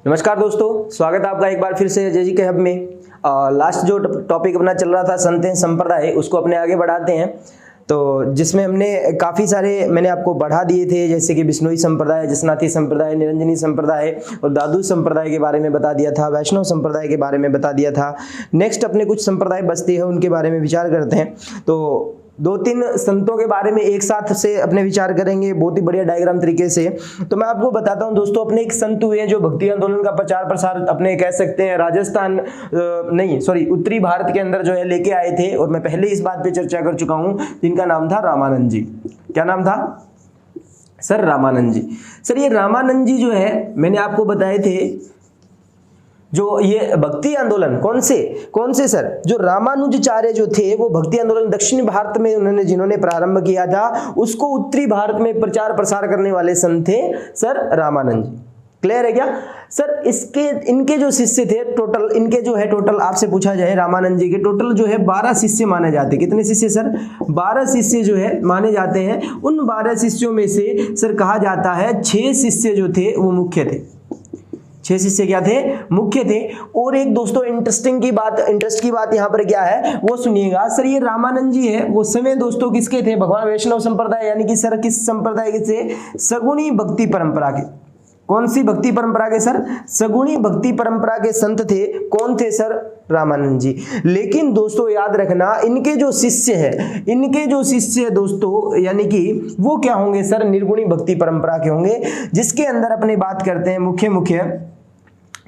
नमस्कार दोस्तों, स्वागत है आपका एक बार फिर से जे जी के हब में। लास्ट जो टॉपिक अपना चल रहा था संत संप्रदाय, उसको अपने आगे बढ़ाते हैं। तो जिसमें हमने काफ़ी सारे मैंने आपको बढ़ा दिए थे, जैसे कि बिश्नोई संप्रदाय, जसनाथी संप्रदाय, निरंजनी संप्रदाय और दादू संप्रदाय के बारे में बता दिया था, वैष्णव संप्रदाय के बारे में बता दिया था। नेक्स्ट अपने कुछ संप्रदाय बचते हैं, उनके बारे में विचार करते हैं। तो दो तीन संतों के बारे में एक साथ से अपने विचार करेंगे, बहुत ही बढ़िया डायग्राम तरीके से। तो मैं आपको बताता हूं दोस्तों, अपने एक संत हुए जो भक्ति आंदोलन का प्रचार प्रसार अपने कह सकते हैं राजस्थान उत्तरी भारत के अंदर जो है लेके आए थे। और मैं पहले इस बात पे चर्चा कर चुका हूं, जिनका नाम था रामानंद जी। क्या नाम था सर? रामानंद जी। सर ये रामानंद जी जो है मैंने आपको बताए थे, जो ये भक्ति आंदोलन कौन से सर? जो रामानुजाचार्य जो थे वो भक्ति आंदोलन दक्षिण भारत में जिन्होंने प्रारंभ किया था, उसको उत्तरी भारत में प्रचार प्रसार करने वाले संत थे सर रामानंद जी। क्लियर है क्या सर? इनके जो शिष्य थे टोटल, इनके जो है टोटल आपसे पूछा जाए, रामानंद जी के टोटल जो है 12 शिष्य माने जाते हैं। कितने शिष्य सर? 12 शिष्य जो है माने जाते हैं। उन 12 शिष्यों में से सर कहा जाता है 6 शिष्य जो थे वो मुख्य थे। 6 शिष्य क्या थे? मुख्य थे। और एक दोस्तों इंटरेस्ट की बात यहाँ पर क्या है वो सुनिएगा। सर ये रामानंद जी है वो समय दोस्तों किसके थे? भगवान वैष्णव संप्रदाय, यानी कि सर किस संप्रदाय के थे? सगुणी भक्ति परंपरा के। कौन सी भक्ति परंपरा के सर? सगुणी भक्ति परंपरा के संत थे। कौन थे सर? रामानंद जी। लेकिन दोस्तों याद रखना, इनके जो शिष्य दोस्तों यानी कि वो क्या होंगे सर? निर्गुणी भक्ति परंपरा के होंगे, जिसके अंदर अपने बात करते हैं मुख्य।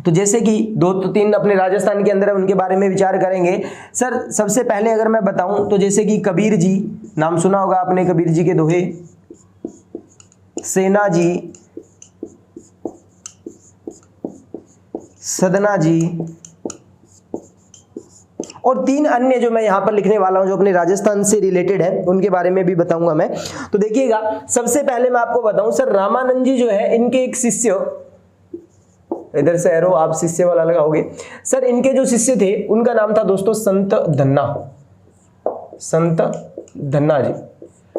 तो जैसे कि 2-3 अपने राजस्थान के अंदर है, उनके बारे में विचार करेंगे। सर सबसे पहले अगर मैं बताऊं तो जैसे कि कबीर जी, नाम सुना होगा आपने कबीर जी के दोहे, सेना जी, सदना जी और 3 अन्य जो मैं यहां पर लिखने वाला हूं जो अपने राजस्थान से रिलेटेड है, उनके बारे में भी बताऊंगा मैं। तो देखिएगा, सबसे पहले मैं आपको बताऊं सर, रामानंद जी जो है इनके एक शिष्य, इधर से एरो आप शिष्य वाला लगाओगे सर, इनके जो शिष्य थे उनका नाम था दोस्तों संत धन्ना जी।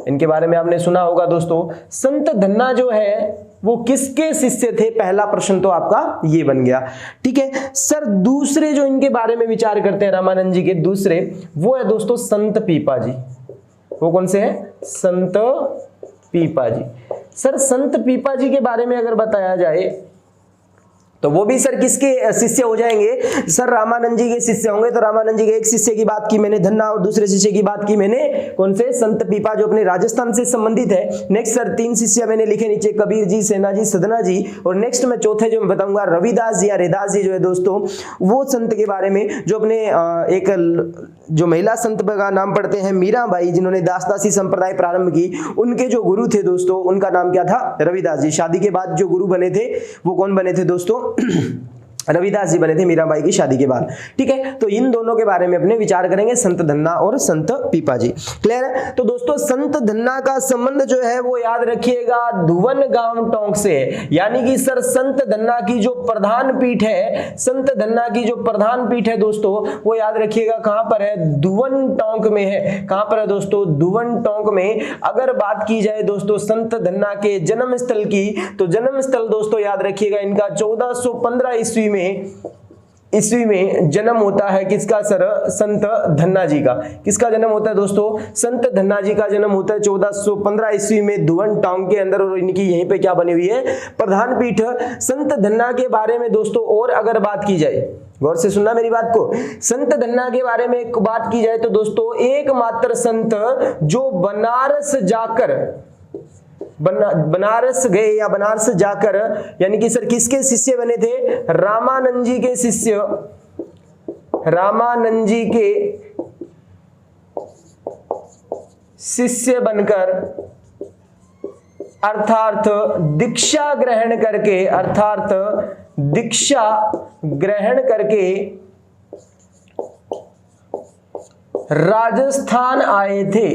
इनके बारे में आपने सुना होगा दोस्तों। संत धन्ना जो है वो किसके शिष्य थे? पहला प्रश्न तो आपका ये बन गया। ठीक है सर, दूसरे जो इनके बारे में विचार करते हैं रामानंद जी के दूसरे, वो है दोस्तों संत पीपा जी। वो कौन से हैं? संत पीपा जी। सर संत पीपा जी के बारे में अगर बताया जाए तो वो भी सर किसके शिष्य हो जाएंगे? सर रामानंद जी के शिष्य होंगे। तो रामानंद जी के एक शिष्य की बात की मैंने धन्ना, और दूसरे शिष्य की बात की मैंने कौन से? संत पीपा, जो अपने राजस्थान से संबंधित है। नेक्स्ट सर 3 शिष्य मैंने लिखे नीचे, कबीर जी, सेना जी, सदना जी। और नेक्स्ट मैं चौथे जो मैं बताऊंगा रविदास जी या रैदास जी जो है दोस्तों, वो संत के बारे में जो अपने एक जो महिला संत का नाम पढ़ते हैं मीराबाई, जिन्होंने दासदासी संप्रदाय प्रारंभ की, उनके जो गुरु थे दोस्तों उनका नाम क्या था? रविदास जी। शादी के बाद जो गुरु बने थे वो कौन बने थे दोस्तों? रविदास जी बने थे मीराबाई की शादी के बाद। ठीक है, तो इन दोनों के बारे में अपने विचार करेंगे, संत धन्ना और संत पीपा जी। क्लियर है? तो दोस्तों संत धन्ना का संबंध जो है वो याद रखिएगा धुवन गांव टोंक से, यानी कि सर संत धन्ना की जो प्रधान पीठ है दोस्तों, वो याद रखिएगा कहां पर है? धुवन टोंक में है। कहां पर है दोस्तों? धुवन टोंक में। अगर बात की जाए दोस्तों संत धन्ना के जन्म स्थल की, तो जन्म स्थल दोस्तों याद रखिएगा इनका 1415 ईस्वी में जन्म होता है। किसका सर? संत धन्ना जी का। किसका जन्म होता है दोस्तों? संत धन्ना जी का जन्म होता है 1415 ईस्वी में धुवन टाउन के अंदर, और इनकी यहीं पे क्या बनी हुई है? प्रधान पीठ। संत धन्ना के बारे में दोस्तों और अगर बात की जाए, गौर से सुनना मेरी बात को, संत धन्ना के बारे में एक बात की जाए तो दोस्तों एकमात्र संत जो बनारस गए या बनारस जाकर, यानी कि सर किसके शिष्य बने थे? रामानंद जी के शिष्य, रामानंद जी के शिष्य बनकर, अर्थात दीक्षा ग्रहण करके राजस्थान आए थे।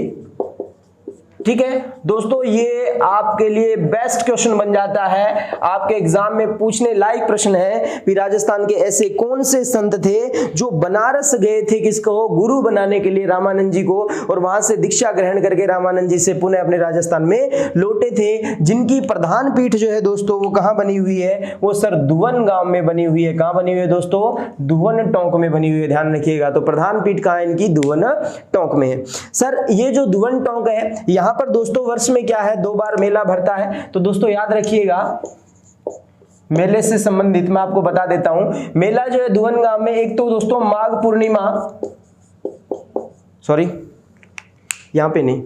ठीक है दोस्तों, ये आपके लिए बेस्ट क्वेश्चन बन जाता है, आपके एग्जाम में पूछने लायक प्रश्न है कि राजस्थान के ऐसे कौन से संत थे जो बनारस गए थे किसको, गुरु बनाने के लिए रामानंद जी को, और वहां से दीक्षा ग्रहण करके रामानंद जी से पुनः अपने राजस्थान में लौटे थे, जिनकी प्रधान पीठ जो है दोस्तों वो कहां बनी हुई है, वो सर दुवन गांव में बनी हुई है। कहां बनी हुई है दोस्तों, दुवन टोंक में बनी हुई है, ध्यान रखिएगा। तो प्रधान पीठ कहां है इनकी, दुवन टोंक में है। सर ये जो दुवन टोंक है, यहां पर दोस्तों वर्ष में क्या है, 2 बार मेला भरता है। तो दोस्तों याद रखिएगा, मेले से संबंधित मैं आपको बता देता हूं, मेला जो है दुवन गांव में, एक तो दोस्तों माघ पूर्णिमा, सॉरी यहां पे नहीं,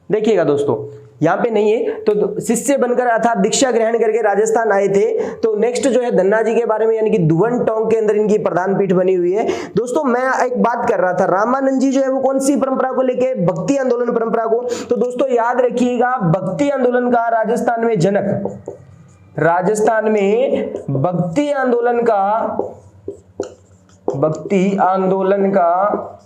देखिएगा दोस्तों यहां पे नहीं है। तो शिष्य बनकर अर्थात दीक्षा ग्रहण करके राजस्थान आए थे। तो नेक्स्ट जो है धन्ना जी के बारे में, यानी कि दुवन टोंक के अंदर इनकी प्रधान पीठ बनी हुई है। दोस्तों मैं एक बात कर रहा था, रामानंद जी जो है वो कौन सी परंपरा को लेके, भक्ति आंदोलन परंपरा को। तो दोस्तों याद रखिएगा, भक्ति आंदोलन का राजस्थान में जनक, राजस्थान में भक्ति आंदोलन का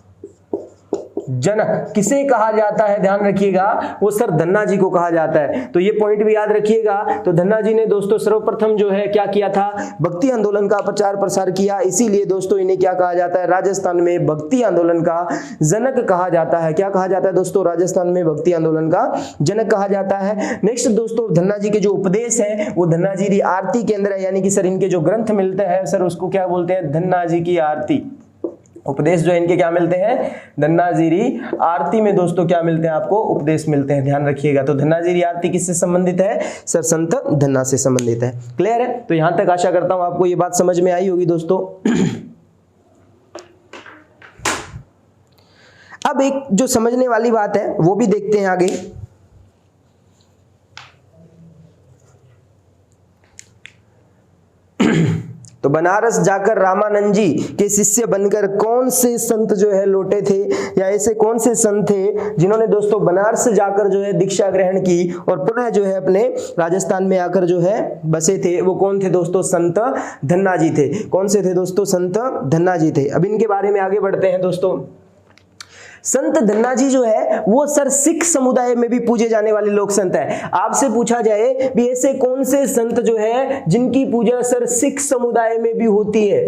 जनक किसे कहा जाता है, ध्यान रखिएगा, वो सर धन्ना जी को कहा जाता है। तो ये पॉइंट भी याद रखिएगा। तो धन्ना जी ने दोस्तों सर्वप्रथम जो है क्या किया था, भक्ति आंदोलन का प्रचार प्रसार किया, इसीलिए दोस्तों इन्हें क्या कहा जाता है, राजस्थान में भक्ति आंदोलन का जनक कहा जाता है। क्या कहा जाता है दोस्तों, राजस्थान में भक्ति आंदोलन का जनक कहा जाता है। नेक्स्ट दोस्तों धन्ना जी के जो उपदेश है वो धन्ना जी की आरती के अंदर है, यानी कि सर इनके जो ग्रंथ मिलते हैं सर उसको क्या बोलते हैं, धन्ना जी की आरती। उपदेश जो इनके क्या मिलते हैं, धन्नाजीरी आरती में दोस्तों क्या मिलते हैं आपको, उपदेश मिलते हैं, ध्यान रखिएगा। तो धन्नाजीरी आरती किससे संबंधित है, सर संत धन्ना से संबंधित है। क्लियर है, तो यहां तक आशा करता हूं आपको ये बात समझ में आई होगी दोस्तों। अब एक जो समझने वाली बात है वो भी देखते हैं आगे। तो बनारस जाकर रामानंद जी के शिष्य बनकर कौन से संत जो है लौटे थे, या ऐसे कौन से संत थे जिन्होंने दोस्तों बनारस जाकर जो है दीक्षा ग्रहण की और पुनः जो है अपने राजस्थान में आकर जो है बसे थे, वो कौन थे दोस्तों, संत धन्ना जी थे। कौन से थे दोस्तों, संत धन्ना जी थे। अब इनके बारे में आगे बढ़ते हैं दोस्तों। संत धन्ना जी जो है वो सर सिख समुदाय में भी पूजे जाने वाले लोक संत है। आपसे पूछा जाए भी ऐसे कौन से संत जो है जिनकी पूजा सर सिख समुदाय में भी होती है,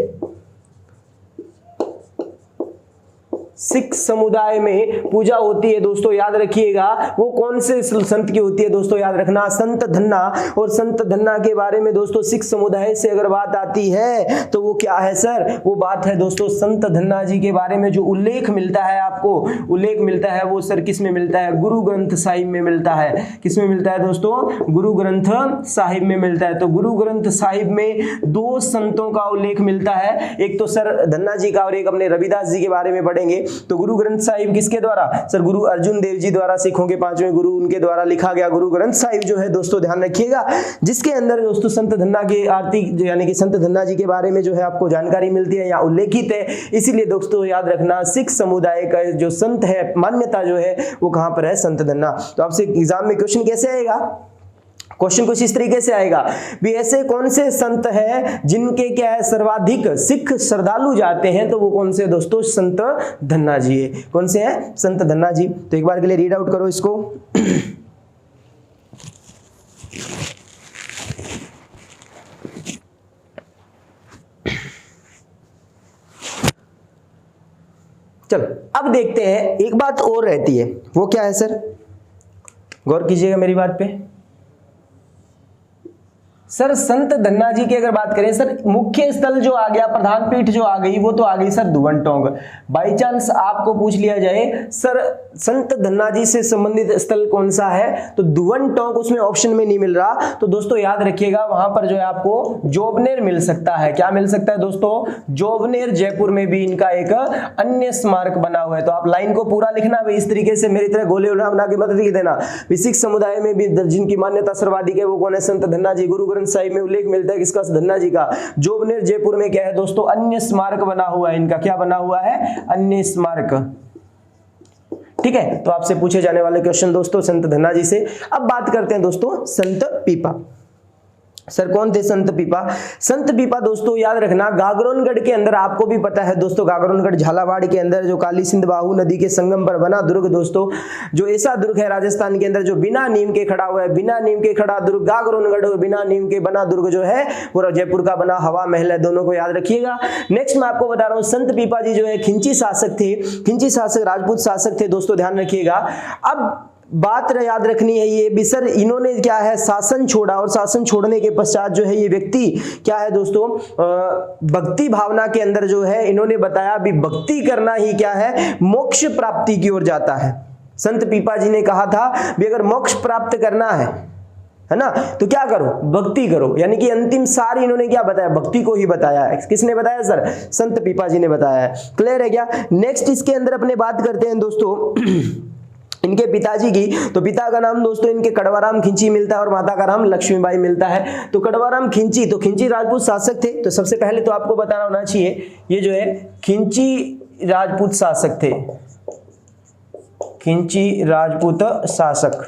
सिख समुदाय में पूजा होती है दोस्तों, याद रखिएगा वो कौन से संत की होती है दोस्तों, याद रखना संत धन्ना। और संत धन्ना के बारे में दोस्तों सिख समुदाय से अगर बात आती है तो वो क्या है सर, वो बात है दोस्तों संत धन्ना जी के बारे में जो उल्लेख मिलता है, आपको उल्लेख मिलता है वो सर किस में मिलता है, गुरु ग्रंथ साहिब में मिलता है। किस में मिलता है दोस्तों, गुरु ग्रंथ साहिब में मिलता है। तो गुरु ग्रंथ साहिब में 2 संतों का उल्लेख मिलता है, एक तो सर धन्ना जी का और एक अपने रविदास जी के बारे में पढ़ेंगे। तो गुरु ग्रंथ साहिब किसके द्वारा, सर गुरु अर्जुन देव जी द्वारा, सिखों के 5वें गुरु, उनके द्वारा लिखा गया गुरु ग्रंथ साहिब जो है दोस्तों, ध्यान रखिएगा, जिसके अंदर दोस्तों संत धन्ना की आरती यानी कि संत धन्ना जी के बारे में जो है आपको जानकारी मिलती है या उल्लेखित है। इसीलिए दोस्तों याद रखना सिख समुदाय का जो संत है, मान्यता जो है वो कहां पर है, संत धन्ना। तो आपसे एग्जाम में क्वेश्चन कैसे आएगा, क्वेश्चन कुछ इस तरीके से आएगा भी ऐसे कौन से संत हैं जिनके क्या है सर्वाधिक सिख श्रद्धालु जाते हैं, तो वो कौन से दोस्तों, संत धन्ना जी है। कौन से हैं, संत धन्ना जी। तो एक बार के लिए रीड आउट करो इसको। चलो अब देखते हैं, एक बात और रहती है, वो क्या है सर, गौर कीजिएगा मेरी बात पे। सर संत धन्ना जी की अगर बात करें सर, मुख्य स्थल जो आ गया, प्रधान पीठ जो आ गई, वो तो आ गई सर दुवन टोंक। बाई चांस आपको पूछ लिया जाए सर संत धन्ना जी से संबंधित स्थल कौन सा है, तो दुवन टोंक उसमें ऑप्शन में नहीं मिल रहा, तो दोस्तों याद रखिएगा वहां पर जो है आपको जोबनेर मिल सकता है। क्या मिल सकता है दोस्तों, जोबनेर, जयपुर में भी इनका एक अन्य स्मारक बना हुआ है। तो आप लाइन को पूरा लिखना भाई, इस तरीके से मेरी तरह गोले बना के मत लिख देना। सिख समुदाय में भी जिनकी मान्यता सर्वाधिक है वो कौन है, संत धन्ना जी। गुरु साहिब में उल्लेख मिलता है किसका, धन्ना जी का। जोबनेर जयपुर में क्या है दोस्तों, अन्य स्मारक बना हुआ है इनका। क्या बना हुआ है, अन्य स्मारक। ठीक है, तो आपसे पूछे जाने वाले क्वेश्चन दोस्तों संत धन्ना जी से। अब बात करते हैं दोस्तों संत पीपा। सर कौन थे संत पीपा? संत पीपा दोस्तों याद रखना गागरोनगढ़ के अंदर, आपको भी पता है दोस्तों, गागरोनगढ़ झालावाड़ के अंदर जो काली सिंध बाहू नदी के संगम पर बना दुर्ग दोस्तों, जो ऐसा दुर्ग है राजस्थान के अंदर जो बिना नींव के खड़ा हुआ है, बिना नींव के खड़ा दुर्ग गागरोनगढ़, और बिना नींव के बना दुर्ग जो है वो जयपुर का बना हवा महल है, दोनों को याद रखिएगा। नेक्स्ट मैं आपको बता रहा हूँ संत पीपा जी जो है खिंची शासक थे, खिंची शासक राजपूत शासक थे दोस्तों, ध्यान रखिएगा। अब बात याद रखनी है ये भी सर, इन्होंने क्या है शासन छोड़ा, और शासन छोड़ने के पश्चात जो है ये व्यक्ति क्या है दोस्तों, भक्ति भावना के अंदर जो है इन्होंने बताया भी भक्ति करना ही क्या है मोक्ष प्राप्ति की ओर जाता है। संत पीपा जी ने कहा था भी अगर मोक्ष प्राप्त करना है ना, तो क्या करो, भक्ति करो, यानी कि अंतिम सार इन्होंने क्या बताया, भक्ति को ही बताया है। किसने बताया सर? संत पीपा जी ने बताया है। क्लियर है क्या? नेक्स्ट इसके अंदर अपने बात करते हैं दोस्तों इनके पिताजी की। तो पिता का नाम दोस्तों इनके कड़वाराम खिंची मिलता है और माता का नाम लक्ष्मीबाई मिलता है। तो कड़वाराम खिंची, तो खिंची राजपूत शासक थे। तो सबसे पहले तो आपको बताना होना चाहिए ये जो है खिंची राजपूत शासक थे, खिंची राजपूत शासक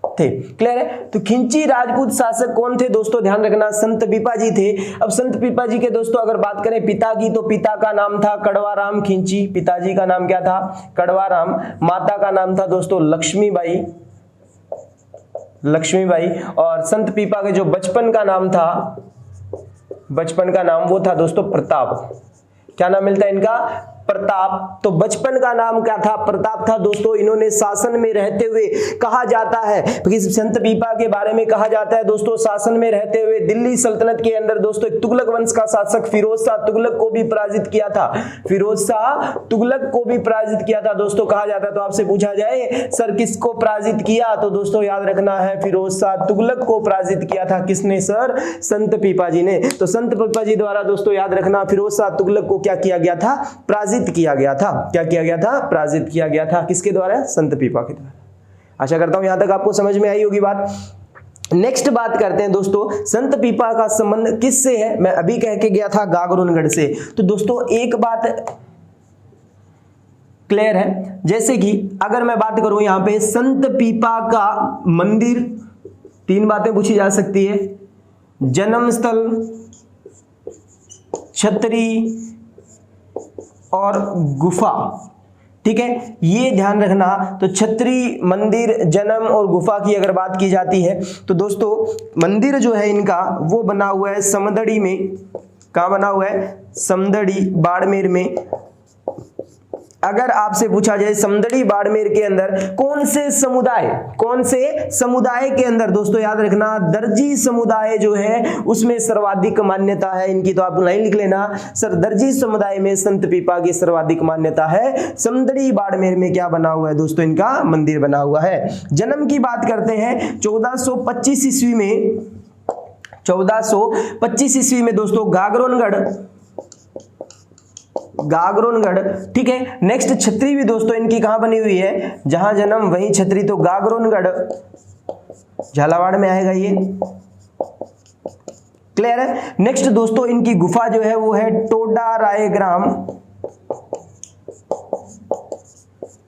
थे। क्लियर है? तो खिंची राजपूत शासक कौन थे दोस्तों, ध्यान रखना, संत पीपा जी थे। अब संत पीपा जी के दोस्तों अगर बात करें पिता की, तो पिता का नाम था कड़वाराम खिंची, पिताजी का नाम क्या था, कड़वाराम। माता का नाम था दोस्तों लक्ष्मीबाई, लक्ष्मीबाई। और संत पीपा के जो बचपन का नाम था, बचपन का नाम वो था दोस्तों प्रताप। क्या नाम मिलता है इनका? प्रताप। तो बचपन का नाम क्या था? प्रताप था दोस्तों। इन्होंने शासन में रहते हुए, कहा जाता है कि संत पीपा के बारे में कहा जाता है दोस्तों, शासन में रहते हुए दिल्ली सल्तनत के अंदर दोस्तों एक तुगलक वंश का शासक फिरोज शाह तुगलक को भी पराजित किया था, फिरोज शाह तुगलक को भी पराजित किया था दोस्तों, कहा जाता है। तो आपसे पूछा जाए सर किसको पराजित किया, तो दोस्तों याद रखना है फिरोज शाह तुगलक को पराजित किया था। किसने सर? संत पीपा जी ने। तो संत पीपा जी द्वारा दोस्तों याद रखना फिरोज शाह तुगलक को क्या किया गया था? पराजित किया गया था। क्या किया गया था? पराजित किया गया था। किसके द्वारा? संत पीपा के द्वारा। आशा करता हूं यहां तक आपको समझ में आई होगी बात। नेक्स्ट बात करते हैं दोस्तों संत पीपा का संबंध किससे है? मैं अभी कह के गया था गागरोनगढ़ से। तो दोस्तों एक बात क्लियर है, जैसे कि अगर मैं बात करूं यहां पे संत पीपा का मंदिर, तीन बातें पूछी जा सकती है, जन्म स्थल, छतरी और गुफा। ठीक है, ये ध्यान रखना। तो छतरी, मंदिर, जन्म और गुफा की अगर बात की जाती है तो दोस्तों मंदिर जो है इनका वो बना हुआ है समदड़ी में। कहाँ बना हुआ है? समदड़ी, बाड़मेर में। अगर आपसे पूछा जाए समदड़ी बाड़मेर के अंदर कौन से समुदाय, कौन से समुदाय के अंदर, दोस्तों याद रखना दर्जी समुदाय जो है उसमें सर्वाधिक मान्यता है इनकी। तो आप लाइन लिख लेना सर, दर्जी समुदाय में संत पीपा की सर्वाधिक मान्यता है। समदड़ी बाड़मेर में क्या बना हुआ है दोस्तों? इनका मंदिर बना हुआ है। जन्म की बात करते हैं 1425 ईस्वी में, 1425 ईस्वी में दोस्तों गागरोनगढ़। ठीक है। नेक्स्ट छतरी भी दोस्तों इनकी कहां बनी हुई है? जहां जन्म वहीं छतरी, तो गागरोनगढ़ झालावाड़ में आएगा ये। क्लियर है? नेक्स्ट दोस्तों इनकी गुफा जो है वो है टोडा रायग्राम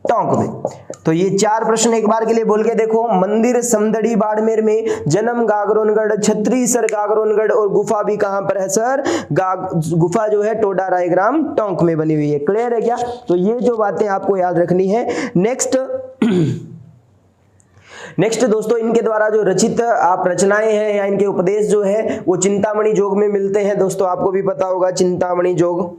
टोंक में। तो ये चार प्रश्न एक बार के लिए बोल के देखो। मंदिर समदड़ी बाड़मेर में, जन्म गागरोनगढ़, छतरी सर गागरोनगढ़, और गुफा भी कहां पर है सर? गुफा जो है टोडा रायग्राम टोंक में बनी हुई है। क्लियर है क्या? तो ये जो बातें आपको याद रखनी है। नेक्स्ट दोस्तों इनके द्वारा जो रचित आप रचनाएं हैं या इनके उपदेश जो है वो चिंतामणि जोग में मिलते हैं दोस्तों। आपको भी पता होगा चिंतामणि जोग,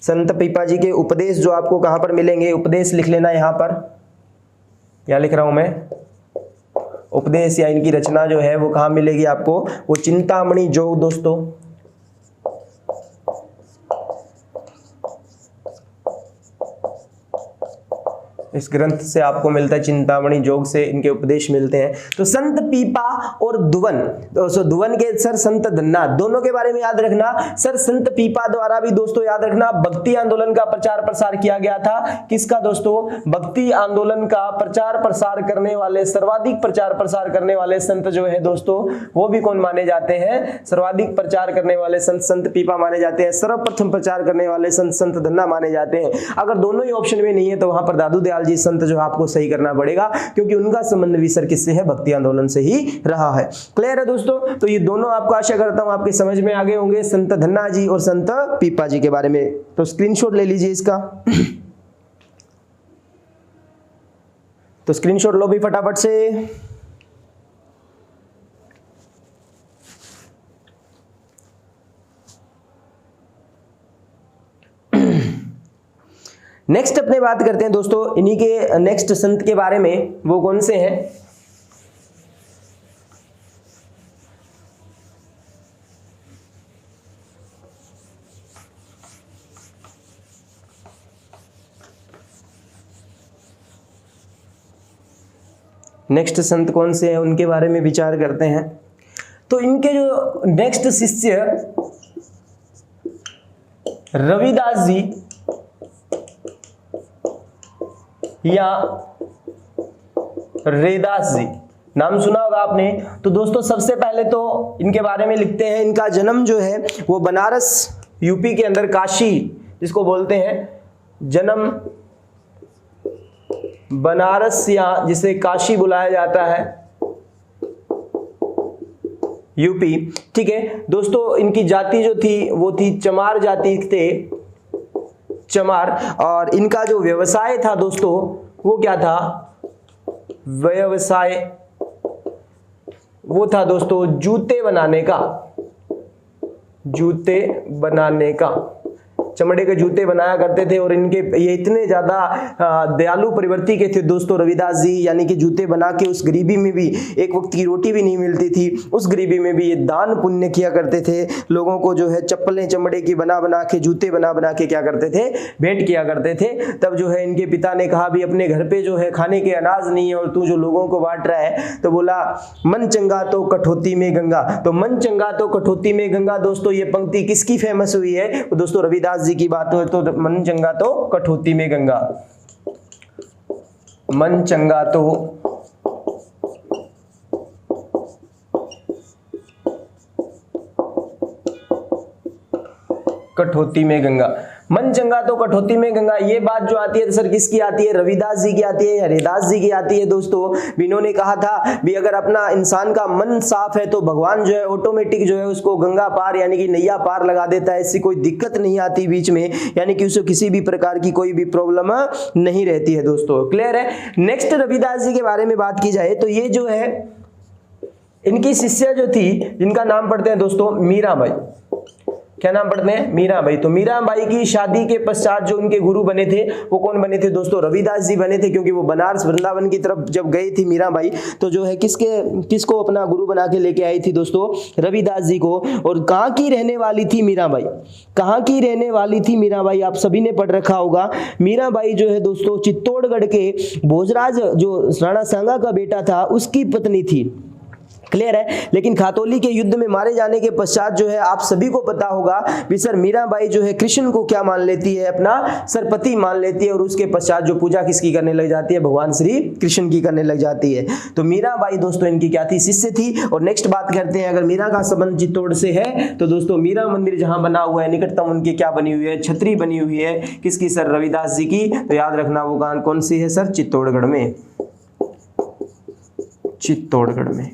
संत पीपा जी के उपदेश जो आपको कहां पर मिलेंगे? उपदेश लिख लेना यहां पर, क्या लिख रहा हूं मैं? उपदेश या इनकी रचना जो है वो कहां मिलेगी आपको? वो चिंतामणि जोग दोस्तों। इस ग्रंथ से आपको मिलता है, चिंतामणि जोग से इनके उपदेश मिलते हैं। तो संत पीपा और दुवन, तो दुवन के सर संत धन्ना, दोनों के बारे में याद रखना सर। संत पीपा द्वारा भी दोस्तों याद रखना भक्ति आंदोलन का प्रचार प्रसार किया गया था। किसका दोस्तों? भक्ति आंदोलन का प्रचार प्रसार करने वाले, सर्वाधिक प्रचार प्रसार करने वाले संत जो है दोस्तों वो भी कौन माने जाते हैं? सर्वाधिक प्रचार करने वाले संत संत पीपा माने जाते हैं। सर्वप्रथम प्रचार करने वाले संत संत धन्ना माने जाते हैं। अगर दोनों ही ऑप्शन में नहीं है तो वहां पर दादू दयाल दीनदयाल जी संत जो है आपको सही करना पड़ेगा, क्योंकि उनका संबंध भी सर किससे है, भक्ति आंदोलन से ही रहा है। क्लियर है दोस्तों? तो ये दोनों आपको आशा करता हूं आपके समझ में आ गए होंगे, संत धन्ना जी और संत पीपा जी के बारे में। तो स्क्रीनशॉट ले लीजिए इसका। तो स्क्रीनशॉट लो भी फटाफट से। नेक्स्ट अपने बात करते हैं दोस्तों इन्हीं के नेक्स्ट संत के बारे में, वो कौन से हैं? नेक्स्ट संत कौन से हैं उनके बारे में विचार करते हैं। तो इनके जो नेक्स्ट शिष्य रविदास जी या रैदास जी, नाम सुना होगा आपने। तो दोस्तों सबसे पहले तो इनके बारे में लिखते हैं, इनका जन्म जो है वो बनारस यूपी के अंदर काशी जिसको बोलते हैं, जन्म बनारस या जिसे काशी बुलाया जाता है, यूपी। ठीक है दोस्तों, इनकी जाति जो थी वो थी चमार जाति थे, चमार। और इनका जो व्यवसाय था दोस्तों वो क्या था? व्यवसाय वो था दोस्तों जूते बनाने का, जूते बनाने का, चमड़े के जूते बनाया करते थे। और इनके ये इतने ज्यादा दयालु प्रवृत्ति के थे दोस्तों रविदास जी, यानी कि जूते बना के उस गरीबी में भी, एक वक्त की रोटी भी नहीं मिलती थी, उस गरीबी में भी ये दान पुण्य किया करते थे। लोगों को जो है चप्पलें चमड़े की बना बना के, जूते बना बना के क्या करते थे, भेंट किया करते थे। तब जो है इनके पिता ने कहा भी अपने घर पे जो है खाने के अनाज नहीं है और तू जो लोगों को बांट रहा है, तो बोला मन चंगा तो कठौती में गंगा। तो मन चंगा तो कठौती में गंगा, दोस्तों ये पंक्ति किसकी फेमस हुई है? तो दोस्तों रविदास जी की बात हो तो मन चंगा तो कठौती में गंगा, मन चंगा तो कठौती में गंगा, मन चंगा तो कठौती में गंगा। ये बात जो आती है तो सर किसकी आती है? रविदास जी की आती है या रैदास जी की आती है दोस्तों। इन्होंने कहा था भी अगर अपना इंसान का मन साफ है तो भगवान जो है ऑटोमेटिक जो है उसको गंगा पार यानी कि नैया पार लगा देता है, ऐसी कोई दिक्कत नहीं आती बीच में, यानी कि उसे किसी भी प्रकार की कोई भी प्रॉब्लम नहीं रहती है दोस्तों। क्लियर है? नेक्स्ट रविदास जी के बारे में बात की जाए तो ये जो है इनकी शिष्या जो थी जिनका नाम पढ़ते हैं दोस्तों मीराबाई। क्या नाम पढ़ते हैं? मीराबाई। तो मीराबाई की शादी के पश्चात जो उनके गुरु बने थे वो कौन बने थे दोस्तों? रविदास जी बने थे, क्योंकि वो बनारस वृंदावन की तरफ जब गई थी मीराबाई तो जो है किसको अपना गुरु बना के लेके आई थी दोस्तों? रविदास जी को। और कहाँ की रहने वाली थी मीराबाई? कहाँ की रहने वाली थी मीराबाई? आप सभी ने पढ़ रखा होगा। मीराबाई जो है दोस्तों चित्तौड़गढ़ के भोजराज जो राणा सांगा का बेटा था उसकी पत्नी थी। क्लियर है? लेकिन खातौली के युद्ध में मारे जाने के पश्चात जो है आप सभी को पता होगा भी सर मीराबाई जो है कृष्ण को क्या मान लेती है? अपना सरपति मान लेती है। और उसके पश्चात जो पूजा किसकी करने लग जाती है? भगवान श्री कृष्ण की करने लग जाती है। तो मीराबाई दोस्तों इनकी क्या थी? शिष्य थी। और नेक्स्ट बात करते हैं, अगर मीरा का संबंध चित्तौड़ से है तो दोस्तों मीरा मंदिर जहां बना हुआ है निकटतम उनकी क्या बनी हुई है? छतरी बनी हुई है। किसकी सर? रविदास जी की। तो याद रखना वो कौन सी है सर? चित्तौड़गढ़ में, चित्तौड़गढ़ में।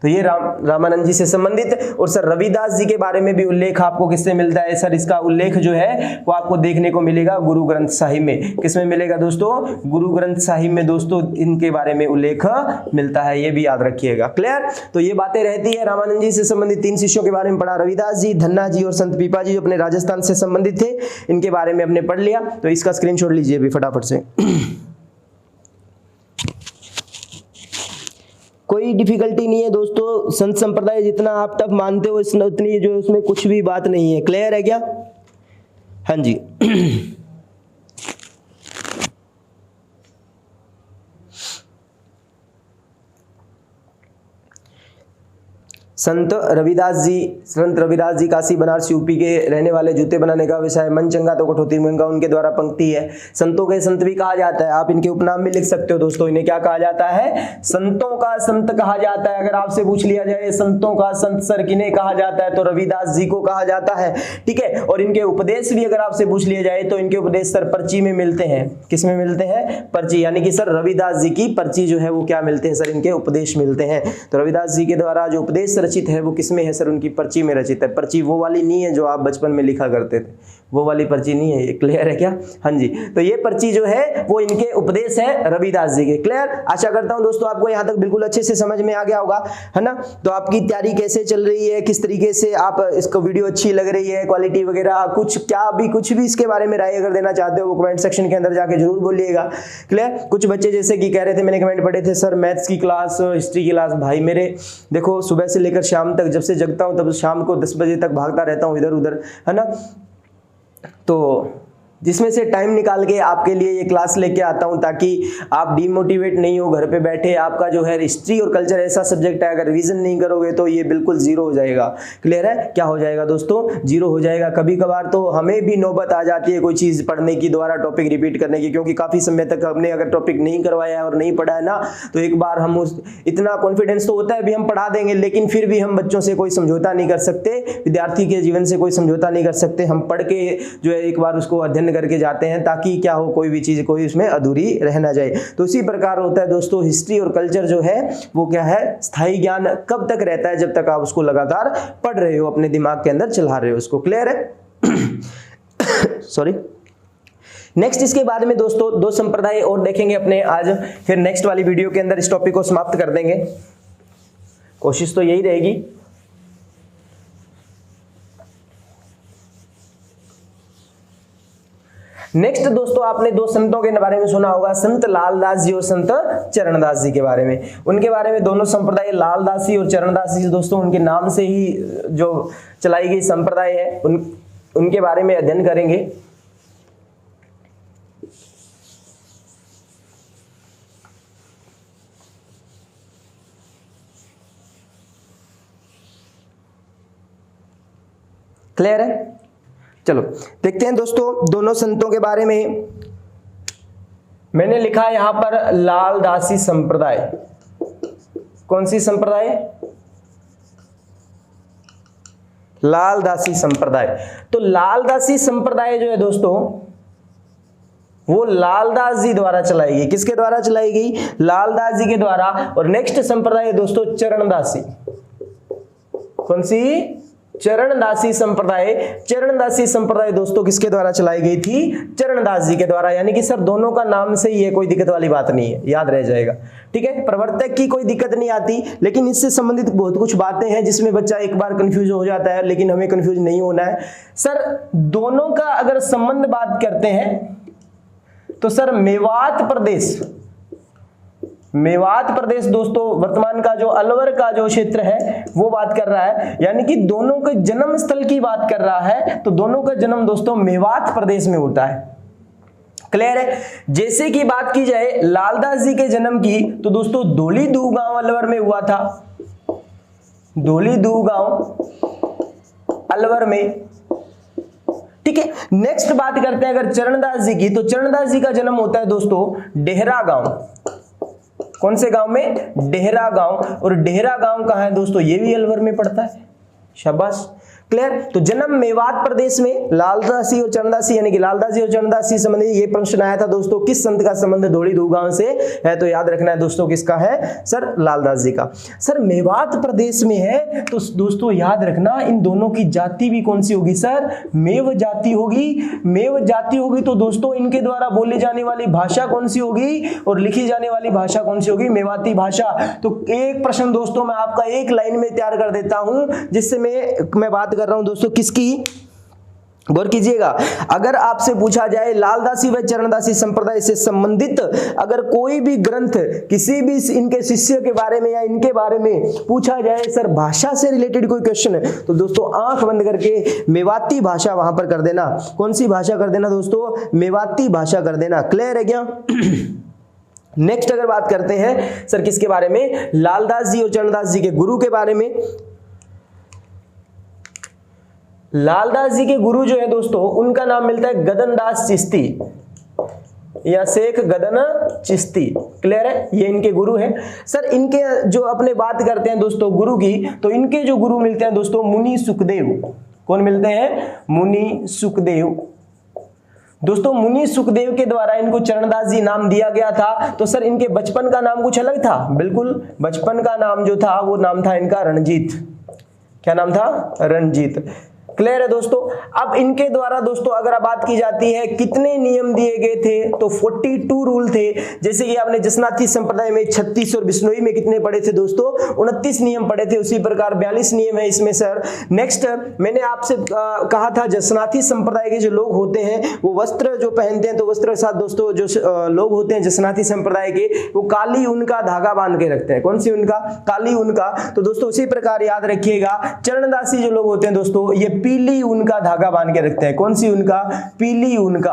तो ये रामानंद जी से संबंधित। और सर रविदास जी के बारे में भी उल्लेख आपको किससे मिलता है सर? इसका उल्लेख जो है वो आपको देखने को मिलेगा गुरु ग्रंथ साहिब में। किसमें मिलेगा दोस्तों? गुरु ग्रंथ साहिब में दोस्तों इनके बारे में उल्लेख मिलता है, ये भी याद रखिएगा। क्लियर? तो ये बातें रहती है। रामानंद जी से संबंधित 3 शिष्यों के बारे में पढ़ा, रविदास जी, धन्ना जी और संत पीपा जी जो अपने राजस्थान से संबंधित थे, इनके बारे में हमने पढ़ लिया। तो इसका स्क्रीनशॉट लीजिए अभी फटाफट से। कोई डिफिकल्टी नहीं है दोस्तों, संत संप्रदाय जितना आप टफ मानते हो उतनी जो उसमें कुछ भी बात नहीं है। क्लियर है क्या? हाँ जी। संत रविदास जी काशी बनारस यूपी के रहने वाले, जूते बनाने का व्यवसाय, मन चंगा तो कठौती महंगा, उनके द्वारा पंक्ति है। संतों के संत भी कहा जाता है, आप इनके उपनाम भी लिख सकते हो दोस्तों। इन्हें क्या कहा जाता है? संतों का संत कहा जाता है। अगर आपसे पूछ लिया जाए संतों का संत सर किन्हें कहा जाता है, तो रविदास जी को कहा जाता है, ठीक है। और इनके उपदेश भी अगर आपसे पूछ लिया जाए तो इनके उपदेश सर पर्ची में मिलते हैं। किस में मिलते हैं? पर्ची, यानी कि सर रविदास जी की पर्ची जो है वो क्या मिलते हैं सर? इनके उपदेश मिलते हैं। तो रविदास जी के द्वारा जो उपदेश रचित है वो किसमें है सर? उनकी पर्ची में रचित है। पर्ची वो वाली नहीं है जो आप बचपन में लिखा करते थे, वो वाली पर्ची नहीं है। ये क्लियर है क्या? हाँ जी। तो ये पर्ची जो है वो इनके उपदेश है रविदास जी के। क्लियर? आशा करता हूं दोस्तों आपको यहाँ तक बिल्कुल अच्छे से समझ में आ गया होगा, है ना। तो आपकी तैयारी कैसे चल रही है, किस तरीके से आप इसको वीडियो अच्छी लग रही है, क्वालिटी वगैरह कुछ भी इसके बारे में राय अगर देना चाहते हो वो कमेंट सेक्शन के अंदर जाके जरूर बोलिएगा। क्लियर? कुछ बच्चे जैसे कि कह रहे थे, मैंने कमेंट पढ़े थे, सर मैथ्स की क्लास, हिस्ट्री की क्लास, भाई मेरे देखो सुबह से लेकर शाम तक, जब से जगता हूं तब शाम को 10 बजे तक भागता रहता हूं इधर उधर, है ना। तो जिसमें से टाइम निकाल के आपके लिए ये क्लास लेके आता हूं ताकि आप डीमोटिवेट नहीं हो घर पे बैठे। आपका जो है हिस्ट्री और कल्चर ऐसा सब्जेक्ट है, अगर रिवीजन नहीं करोगे तो ये बिल्कुल जीरो हो जाएगा। क्लियर है? क्या हो जाएगा दोस्तों? जीरो हो जाएगा। कभी कभार तो हमें भी नौबत आ जाती है कोई चीज़ पढ़ने की, दोबारा टॉपिक रिपीट करने की, क्योंकि काफ़ी समय तक हमने अगर टॉपिक नहीं करवाया है और नहीं पढ़ा है ना, तो एक बार हम इतना कॉन्फिडेंस तो होता है भी हम पढ़ा देंगे, लेकिन फिर भी हम बच्चों से कोई समझौता नहीं कर सकते, विद्यार्थी के जीवन से कोई समझौता नहीं कर सकते। हम पढ़ के जो है एक बार उसको अध्ययन करके जाते हैं ताकि क्या हो, कोई भी चीज कोई उसमें अधूरी रह ना जाए। तो इसी प्रकार होता है दोस्तों, हिस्ट्री और कल्चर जो है वो क्या है? स्थायी ज्ञान कब तक रहता है? जब तक आप उसको लगातार पढ़ रहे हो, अपने दिमाग के अंदर चला रहे हो उसको। क्लियर है? सॉरी। नेक्स्ट इसके बाद में दोस्तों 2 संप्रदाय और देखेंगे अपने आज, फिर नेक्स्ट वाली वीडियो के अंदर इस टॉपिक को समाप्त कर देंगे। कोशिश तो यही रहेगी। नेक्स्ट दोस्तों आपने 2 संतों के बारे में सुना होगा, संत लालदास जी और संत चरणदास जी के बारे में। उनके बारे में दोनों संप्रदाय लालदासी और चरणदासी दोस्तों उनके नाम से ही जो चलाई गई संप्रदाय है उनके बारे में अध्ययन करेंगे। क्लियर है? चलो देखते हैं दोस्तों दोनों संतों के बारे में। मैंने लिखा है यहां पर लालदासी संप्रदाय। कौन सी संप्रदाय? लालदासी संप्रदाय। तो लालदासी संप्रदाय जो है दोस्तों वो लालदास जी द्वारा चलाई गई। किसके द्वारा चलाई गई? लालदास जी के द्वारा। और नेक्स्ट संप्रदाय है दोस्तों चरणदासी। कौन सी? चरणदासी संप्रदाय। चरणदासी संप्रदाय दोस्तों किसके द्वारा चलाई गई थी? चरणदास जी के द्वारा। यानी कि सर दोनों का नाम से ही है, कोई दिक्कत वाली बात नहीं है, याद रह जाएगा। ठीक है, प्रवर्तक की कोई दिक्कत नहीं आती, लेकिन इससे संबंधित बहुत कुछ बातें हैं जिसमें बच्चा एक बार कंफ्यूज हो जाता है, लेकिन हमें कंफ्यूज नहीं होना है। सर दोनों का अगर संबंध बात करते हैं तो सर मेवात प्रदेश दोस्तों वर्तमान का जो अलवर का जो क्षेत्र है वो बात कर रहा है, यानी कि दोनों के जन्म स्थल की बात कर रहा है। तो दोनों का जन्म दोस्तों मेवात प्रदेश में होता है। क्लियर है? जैसे कि बात की जाए लालदास जी के जन्म की तो दोस्तों धौलीदू गांव अलवर में हुआ था। धौलीदू गांव अलवर में। ठीक है, नेक्स्ट बात करते हैं अगर चरणदास जी की, तो चरणदास जी का जन्म होता है दोस्तों डेहरा गांव। कौन से गांव में? डेहरा गांव। और डेहरा गांव कहां है दोस्तों? ये भी अलवर में पड़ता है। शाबाश। क्लियर? तो जन्म मेवात प्रदेश में। लालदासी और चरणदासी यानी कि लालदास जी और चरणदासी संबंधी ये प्रश्न आया था दोस्तों, किस संत का संबंध धौलीदू गांव से है? तो याद रखना है दोस्तों किसका है? सर लालदास जी का। सर मेवात प्रदेश में है तो दोस्तों याद रखना इन दोनों की जाति भी कौन सी होगी? सर मेव जाति होगी। मेव जाति होगी तो दोस्तों इनके द्वारा बोली जाने वाली भाषा कौन सी होगी और लिखी जाने वाली भाषा कौन सी होगी? मेवाती भाषा। तो एक प्रश्न दोस्तों मैं आपका एक लाइन में तैयार कर देता हूं, जिससे मैं बात कर रहा हूं दोस्तों किसकी? गौर कीजिएगा, अगर आपसे पूछा जाए लालदासी व चरणदासी संप्रदाय से संबंधित अगर कोई भी ग्रंथ किसी भी इनके शिष्य के बारे में या इनके बारे में पूछा जाए, सर भाषा से रिलेटेड कोई क्वेश्चन है, तो दोस्तों आंख बंद करके मेवाती भाषा वहां पर कर देना। कौन सी भाषा कर देना दोस्तों? मेवाती भाषा कर देना। क्लियर है क्या? नेक्स्ट अगर बात करते हैं सर किसके बारे में? लालदास जी और चरणदास जी के गुरु के बारे में। लालदास जी के गुरु जो है दोस्तों, उनका नाम मिलता है गदन दास चिश्ती या शेख गदन चिश्ती। क्लियर है, ये इनके गुरु हैं। सर इनके जो अपने बात करते हैं दोस्तों गुरु की, तो इनके जो गुरु मिलते हैं दोस्तों मुनि सुखदेव। कौन मिलते हैं? मुनि सुखदेव। दोस्तों मुनि सुखदेव के द्वारा इनको चरणदास जी नाम दिया गया था। तो सर इनके बचपन का नाम कुछ अलग था? बिल्कुल, बचपन का नाम जो था वो नाम था इनका रणजीत। क्या नाम था? रणजीत। क्लियर है दोस्तों। अब इनके द्वारा दोस्तों अगर बात की जाती है कितने नियम दिए गए थे, तो 42 रूल थे। जैसे कि आपने जसनाथी संप्रदाय में 36 और बिश्नोई में कितने पढ़े थे दोस्तों? 29 नियम पढ़े थे। उसी प्रकार 42 नियम है इसमें सर। नेक्स्ट मैंने आपसे कहा था जसनाथी संप्रदाय के जो लोग होते हैं वो वस्त्र जो पहनते हैं, तो वस्त्र के साथ दोस्तों जो लोग होते हैं जसनाथी संप्रदाय के, वो काली ऊन का धागा बांध के रखते हैं। कौन सी ऊन का? काली ऊन का। तो दोस्तों उसी प्रकार याद रखिएगा चरणदासी जो लोग होते हैं दोस्तों, ये पीली ऊन का धागा बांध के रखते हैं। कौन सी ऊन का? पीली ऊन का।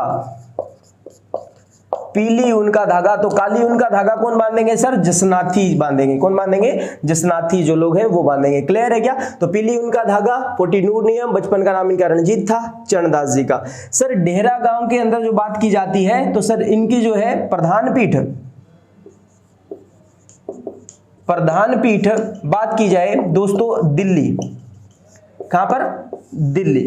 पीली ऊन का धागा। तो काली ऊन का धागा कौन बांधेंगे सर? जसनाथी बांधेंगे। कौन बांधेंगे? जसनाथी जो लोग हैं वो बांधेंगे। क्लियर है क्या? तो पीली ऊन का धागा, 42 नियम, बचपन का नाम इनका रणजीत था, चरणदास जी का। सर डेहरा गांव के अंदर जो बात की जाती है, तो सर इनकी जो है प्रधान पीठ बात की जाए दोस्तों दिल्ली। कहां पर? दिल्ली।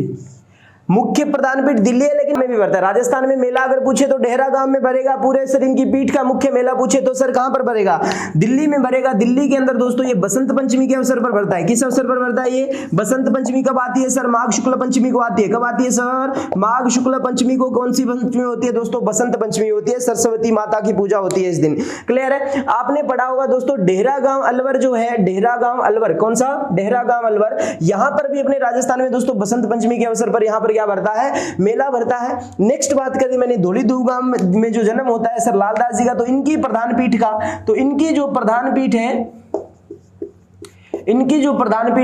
मुख्य प्रधान पीठ दिल्ली है, लेकिन में भी भरता है। राजस्थान में मेला अगर पूछे तो डेहरा गांव में भरेगा पूरे। सर इनकी पीठ का मुख्य मेला पूछे तो सर कहां पर भरेगा? दिल्ली में भरेगा। दिल्ली के अंदर दोस्तों ये बसंत पंचमी के अवसर पर भरता है। किस अवसर पर भरता है ये? बसंत पंचमी कब आती है सर? माघ शुक्ल पंचमी को आती है। कब आती है सर? माघ शुक्ल पंचमी को। कौन सी पंचमी होती है दोस्तों? बसंत पंचमी होती है। सरस्वती माता की पूजा होती है इस दिन। क्लियर है? आपने पढ़ा होगा दोस्तों डेहरा गांव अलवर जो है, डेहरा गांव अलवर। कौन सा? डेहरा गांव अलवर। यहां पर भी अपने राजस्थान में दोस्तों बसंत पंचमी के अवसर पर यहां पर क्या भरता है? मेला भरता है। नेक्स्ट बात करें मैंने धौलीधुव गांव में जो जन्म होता है सर लालदास जी का, तो इनकी प्रधान पीठ का, तो इनकी जो प्रधान पीठ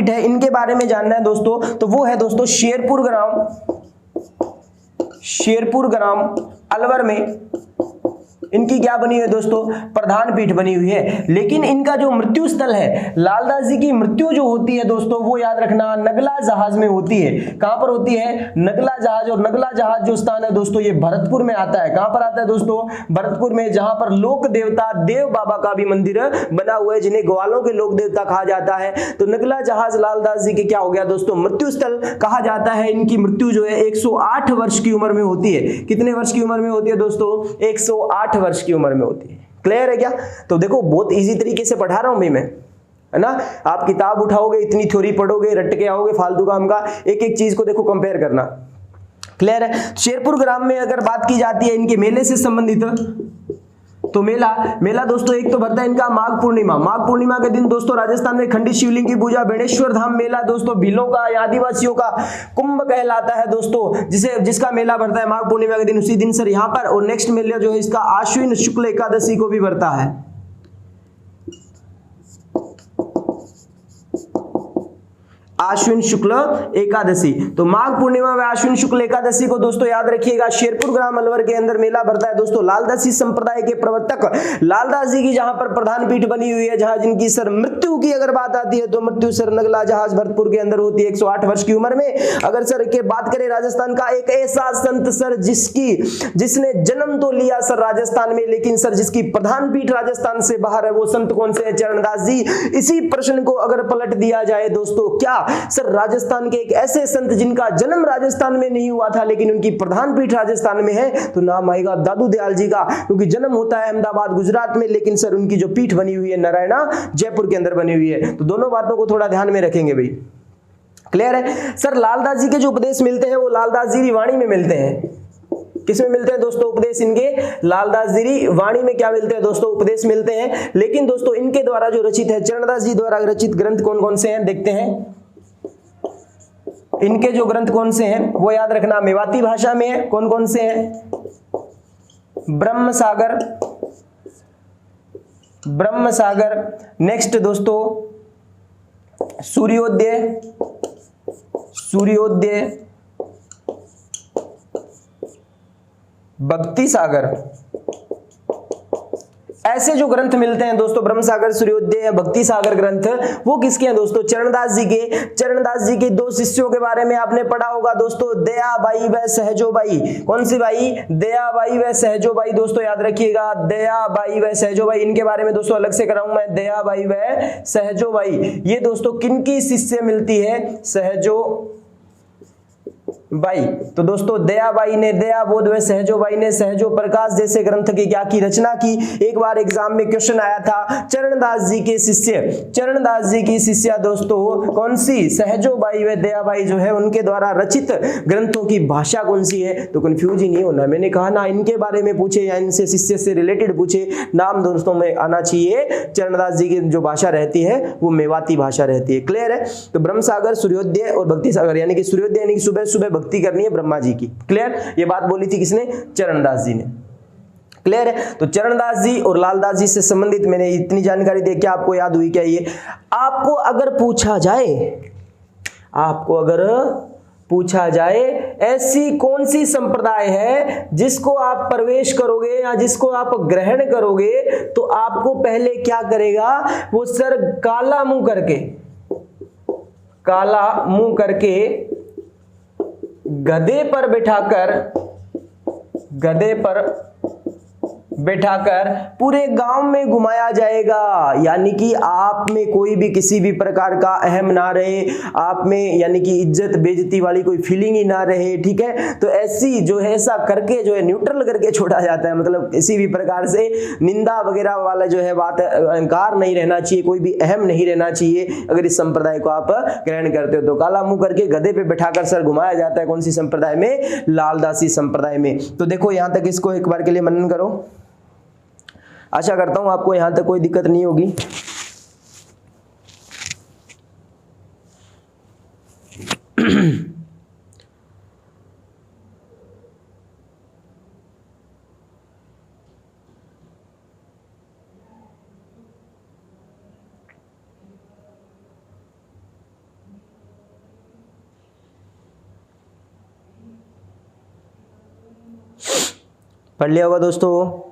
है, इनके बारे में जानना है दोस्तों, तो वो है दोस्तों शेरपुर ग्राम अलवर में इनकी क्या बनी हुई है दोस्तों? प्रधान पीठ बनी हुई है। लेकिन इनका जो मृत्यु स्थल है, लालदास जी की मृत्यु जो होती है दोस्तों, वो याद रखना नगला जहाज में होती है। कहां पर होती है? नगला जहाज। और नगला जहाज जो स्थान है दोस्तों, ये भरतपुर में आता है। कहां पर आता है दोस्तों? भरतपुर में, जहां पर लोक देवता देव बाबा का भी मंदिर बना हुआ है, जिन्हें ग्वालों के लोक देवता कहा जाता है। तो नगला जहाज लालदास जी के क्या हो गया दोस्तों? मृत्यु स्थल कहा जाता है। इनकी मृत्यु जो है 108 वर्ष की उम्र में होती है। कितने वर्ष की उम्र में होती है दोस्तों? 108 वर्ष की उम्र में होती है। क्लियर है क्या? तो देखो बहुत इजी तरीके से पढ़ा रहा हूं भाई मैं, है ना। आप किताब उठाओगे, इतनी थ्योरी पढ़ोगे, रट के आओगे फालतू काम का, एक एक चीज को देखो कंपेयर करना। क्लियर है? शेरपुर ग्राम में अगर बात की जाती है इनके मेले से संबंधित, तो मेला दोस्तों एक तो भरता है इनका माघ पूर्णिमा के दिन दोस्तों राजस्थान में खंडित शिवलिंग की पूजा, बेणेश्वर धाम मेला दोस्तों भीलों का या आदिवासियों का कुंभ कहलाता है दोस्तों, जिसका मेला भरता है माघ पूर्णिमा के दिन, उसी दिन सर यहाँ पर। और नेक्स्ट मेला जो है इसका आश्विन शुक्ल एकादशी को भी भरता है। आश्विन शुक्ल एकादशी। तो माघ पूर्णिमा व आश्विन शुक्ल एकादशी को दोस्तों याद रखिएगा। शेरपुर ग्राम अलवर के अंदर मेला भरता है दोस्तों। लालदासी संप्रदाय के प्रवर्तक लालदास जी की जहां पर प्रधान पीठ बनी हुई है, जहां जिनकी सर मृत्यु की अगर बात आती है तो मृत्यु सर नगला जहाज भरतपुर के अंदर होती है 108 वर्ष की उम्र में। अगर सर के बात करें राजस्थान का एक ऐसा संत सर जिसने जन्म तो लिया सर राजस्थान में, लेकिन सर जिसकी प्रधान पीठ राजस्थान से बाहर है, वो संत कौन से है? चरणदास जी। इसी प्रश्न को अगर पलट दिया जाए दोस्तों, क्या सर राजस्थान के एक ऐसे संत जिनका जन्म राजस्थान में नहीं हुआ था लेकिन उनकी प्रधान पीठ राजस्थान में है, तो नाम आएगा दादू दयाल जी का, क्योंकि जन्म होता है अहमदाबाद गुजरात में, लेकिन सर उनकी जो पीठ बनी हुई है नारायणा जयपुर के अंदर बनी हुई है। तो दोनों बातों को थोड़ा ध्यान में रखेंगे भाई। क्लियर है? सर लालदास जी के जो उपदेश मिलते हैं वो लालदास जी की वाणी में मिलते हैं। किसमें मिलते हैं दोस्तों उपदेश? इनके लालदास जी वाणी में क्या मिलते हैं दोस्तों? उपदेश मिलते हैं। लेकिन दोस्तों इनके द्वारा जो रचित है, चरणदास जी द्वारा रचित ग्रंथ कौन कौन से हैं देखते हैं। इनके जो ग्रंथ कौन से हैं वो याद रखना, मेवाती भाषा में है। कौन कौन से हैं? ब्रह्म सागर, नेक्स्ट दोस्तों सूर्योदय, भक्ति सागर, ऐसे जो ग्रंथ मिलते हैं दोस्तों, ब्रह्म सागर, सूर्योदय, भक्ति सागर ग्रंथ, वो किसके हैं दोस्तों? चरणदास जी के। चरणदास जी के दो शिष्यों के बारे में आपने पढ़ा होगा दोस्तों, दयाबाई व सहजोबाई। कौन सी बाई? दयाबाई व सहजोबाई। दोस्तों याद रखिएगा, दयाबाई व सहजोबाई, इनके बारे में दोस्तों अलग से कराऊं मैं, दयाबाई व सहजोबाई। ये दोस्तों किनकी शिष्य मिलती है? सहजो बाई। तो दोस्तों दयाबाई ने दयाबोध व सहजोबाई ने सहजो प्रकाश जैसे ग्रंथ की क्या की? रचना की। एक बार एग्जाम में क्वेश्चन आया था, चरणदास जी के शिष्य, चरणदास जी की शिष्या दोस्तों कौन सी? सहजोबाई व दयाबाई जो है उनके द्वारा रचित ग्रंथों की भाषा कौन सी है? तो कंफ्यूज ही नहीं होना, मैंने कहा ना इनके बारे में पूछे या इनसे शिष्य से रिलेटेड पूछे, नाम दोस्तों में आना चाहिए। चरणदास जी की जो भाषा रहती है वो मेवाती भाषा रहती है। क्लियर है? तो ब्रह्म सागर, सूर्योदय और भक्ति सागर, यानी कि सूर्योदय यानी कि सुबह सुबह भक्ति करनी है ब्रह्मा जी की। क्लियर? ये बात बोली थी किसने? चरणदास जी ने। क्लियर है? तो चरणदास जी और लालदास जी से संबंधित मैंने इतनी जानकारी दी, क्या आपको याद हुई क्या? ये आपको अगर पूछा जाए, आपको अगर पूछा जाए ऐसी कौन सी संप्रदाय है जिसको आप प्रवेश करोगे या जिसको आप ग्रहण करोगे, तो आपको पहले क्या करेगा? वो सर काला मुंह करके, काला मुंह करके गधे पर बैठाकर पूरे गांव में घुमाया जाएगा। यानी कि आप में कोई भी किसी भी प्रकार का अहम ना रहे, आप में यानी कि इज्जत बेइज्जती वाली कोई फीलिंग ही ना रहे। ठीक है? तो ऐसी जो है ऐसा करके जो है न्यूट्रल करके छोड़ा जाता है, मतलब किसी भी प्रकार से निंदा वगैरह वाला जो है बात, अहंकार नहीं रहना चाहिए, कोई भी अहम नहीं रहना चाहिए अगर इस संप्रदाय को आप ग्रहण करते हो। तो काला मुंह करके गधे पे बैठाकर सर घुमाया जाता है। कौन सी संप्रदाय में? लालदासी संप्रदाय में। तो देखो यहां तक इसको एक बार के लिए मनन करो। आशा करता हूं आपको यहां तक कोई दिक्कत नहीं होगी। पढ़ लिया होगा दोस्तों?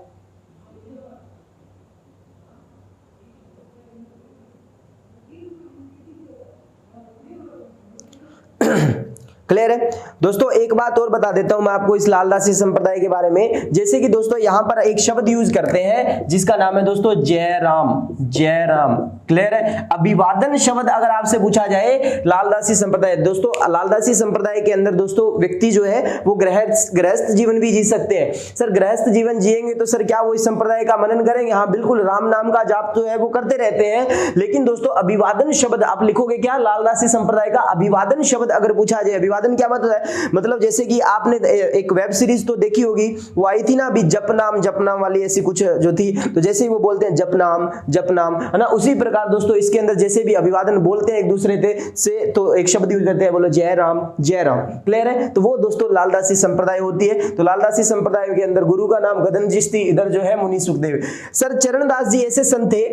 क्लियर है दोस्तों? एक बात और बता देता हूं मैं आपको इस लालदासी संप्रदाय के बारे में। जैसे कि दोस्तों यहां पर एक शब्द यूज करते हैं जिसका नाम है दोस्तों जय राम, जय राम। क्लियर है? अभिवादन शब्द अगर आपसे पूछा जाए लालदासी संप्रदाय, दोस्तों लालदासी संप्रदाय के अंदर दोस्तों व्यक्ति जो है वो गृहस्थ जीवन भी जी सकते हैं। सर गृहस्थ जीवन जिएंगे तो सर क्या वो इस संप्रदाय का मनन करेंगे? हाँ बिल्कुल, राम नाम का जाप जो है वो करते रहते हैं। लेकिन दोस्तों अभिवादन शब्द आप लिखोगे क्या? लालदासी संप्रदाय का अभिवादन शब्द अगर पूछा जाए, अभिवादन क्या मतलब है? मतलब जैसे कि आपने एक वेब सीरीज तो देखी होगी, वो आई थी ना अभी, जपनाम वाली ऐसी कुछ जो थी, तो जैसे ही वो बोलते हैं जपनाम है ना, उसी प्रकार दोस्तों इसके अंदर जैसे भी अभिवादन बोलते हैं एक दूसरे से, तो एक शब्द यूज करते हैं, बोलो जय राम, जय राम। क्लियर है? तो वो दोस्तों लालदासी संप्रदाय होती है। तो लालदासी संप्रदाय के अंदर गुरु का नाम गदनजीश थी, इधर जो है मुनि सुखदेव। सर चरणदास जी ऐसे संत थे,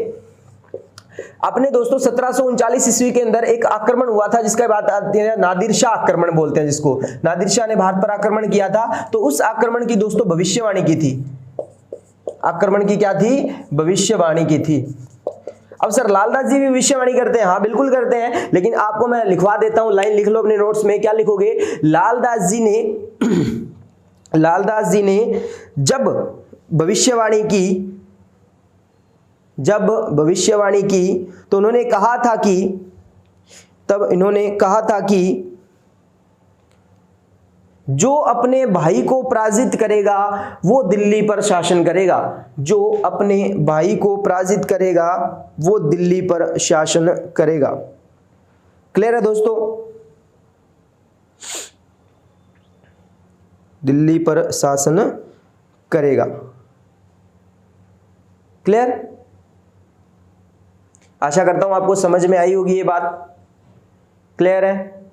अपने दोस्तों 1739 ईस्वी के अंदर एक आक्रमण हुआ था जिसका बात आती है नादिर शाह आक्रमण बोलते हैं जिसको, नादिर शाह ने भारत पर आक्रमण किया था। तो उस आक्रमण की दोस्तों भविष्यवाणी की थी, आक्रमण की क्या थी? भविष्यवाणी की थी। अब सर लालदास जी भी भविष्यवाणी करते हैं? हाँ बिल्कुल करते हैं, लेकिन आपको मैं लिखवा देता हूं, लाइन लिख लो अपने नोट्स में। क्या लिखोगे? लालदास जी ने जब भविष्यवाणी की तो उन्होंने कहा था कि जो अपने भाई को पराजित करेगा वो दिल्ली पर शासन करेगा, जो अपने भाई को पराजित करेगा वो दिल्ली पर शासन करेगा। क्लियर है दोस्तों? दिल्ली पर शासन करेगा। क्लियर? आशा करता हूं आपको समझ में आई होगी ये बात। क्लियर है?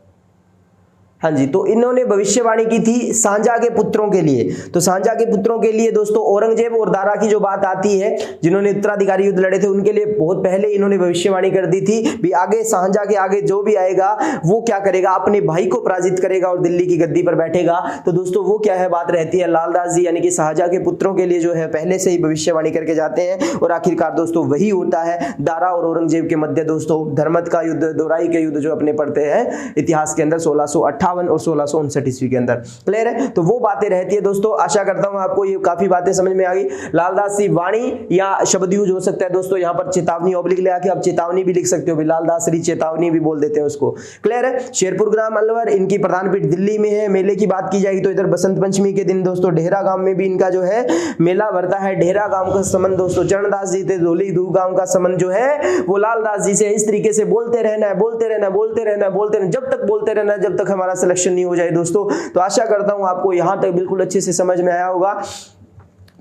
हाँ जी, तो इन्होंने भविष्यवाणी की थी सांझा के पुत्रों के लिए। तो सांझा के पुत्रों के लिए दोस्तों औरंगजेब और दारा की जो बात आती है, जिन्होंने उत्तराधिकारी युद्ध लड़े थे, उनके लिए बहुत पहले इन्होंने भविष्यवाणी कर दी थी भी आगे सांझा के आगे जो भी आएगा वो क्या करेगा, अपने भाई को पराजित करेगा और दिल्ली की गद्दी पर बैठेगा। तो दोस्तों वो क्या है बात रहती है, लालदास जी यानी कि शाहजहां के पुत्रों के लिए जो है पहले से ही भविष्यवाणी करके जाते हैं और आखिरकार दोस्तों वही होता है दारा और औरंगजेब के मध्य दोस्तों धर्मत का युद्ध, दोराई के युद्ध जो अपने पढ़ते हैं इतिहास के अंदर 1658 और 1659 ईस्वी के अंदर। क्लियर है, तो वो बातें रहती है दोस्तों। आशा करता हूं आपको ये काफी बातें समझ में आ गई। लालदास जी वाणी या शब्द यूज हो सकता है दोस्तों, यहाँ पर चेतावनी ऑब्लिक ले आके आप चेतावनी भी लिख सकते हो, लालदास श्री चेतावनी भी बोल देते हैं उसको। क्लियर है, शेरपुर ग्राम अलवर, इनकी प्रधान पीठ दिल्ली में है। मेले की बात की जाएगी तो इधर बसंत पंचमी के दिन दोस्तों डेहरा गांव में भी इनका जो है मेला भरता है। डेहरा गांव का संबंध दोस्तों चरणदास जी थे, धोली दूर गांव का संबंध जो है वो लालदास जी से। इस तरीके से बोलते रहना है, बोलते रहना है, बोलते रहना है, बोलते रहना, जब तक बोलते रहना है जब तक हमारा सिलेक्शन नहीं हो जाए दोस्तों। तो आशा करता हूं आपको यहां तक बिल्कुल अच्छे से समझ में आया होगा।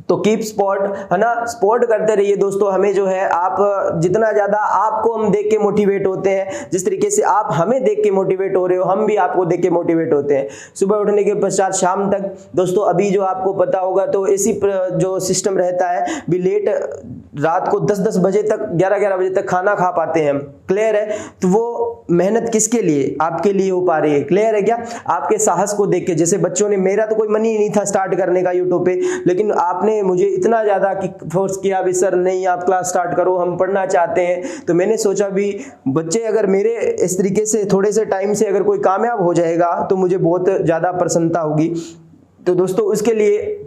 तो कीप स्पोर्ट, है ना, स्पोर्ट करते रहिए दोस्तों। हमें जो है आप जितना ज्यादा आपको हम देख के मोटिवेट होते हैं, जिस तरीके से आप हमें देख के मोटिवेट हो रहे हो, हम भी आपको देख के मोटिवेट होते हैं। सुबह उठने के पश्चात शाम तक दोस्तों, अभी जो आपको पता होगा तो इसी जो सिस्टम रहता है भी लेट रात को 10-10 बजे तक, 11-11 बजे तक खाना खा पाते हैं हम। क्लियर है, तो वो मेहनत किसके लिए, आपके लिए हो पा रही है। क्लियर है क्या, आपके साहस को देख के। जैसे बच्चों ने, मेरा तो कोई मन ही नहीं था स्टार्ट करने का यूट्यूब पे, लेकिन आपने मुझे इतना ज्यादा फोर्स किया भी सर नहीं आप क्लास स्टार्ट करो, हम पढ़ना चाहते हैं। तो मैंने सोचा भी बच्चे अगर मेरे इस तरीके से थोड़े से टाइम से अगर कोई कामयाब हो जाएगा तो मुझे बहुत ज्यादा प्रसन्नता होगी। तो दोस्तों उसके लिए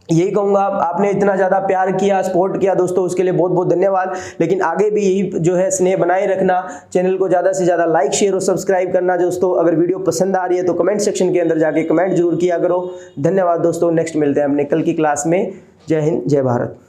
यही कहूंगा, आपने इतना ज्यादा प्यार किया, सपोर्ट किया दोस्तों, उसके लिए बहुत बहुत धन्यवाद। लेकिन आगे भी यही जो है स्नेह बनाए रखना, चैनल को ज्यादा से ज्यादा लाइक शेयर और सब्सक्राइब करना दोस्तों। अगर वीडियो पसंद आ रही है तो कमेंट सेक्शन के अंदर जाके कमेंट जरूर किया करो। धन्यवाद दोस्तों, नेक्स्ट मिलते हैं अपने कल की क्लास में। जय हिंद, जय भारत।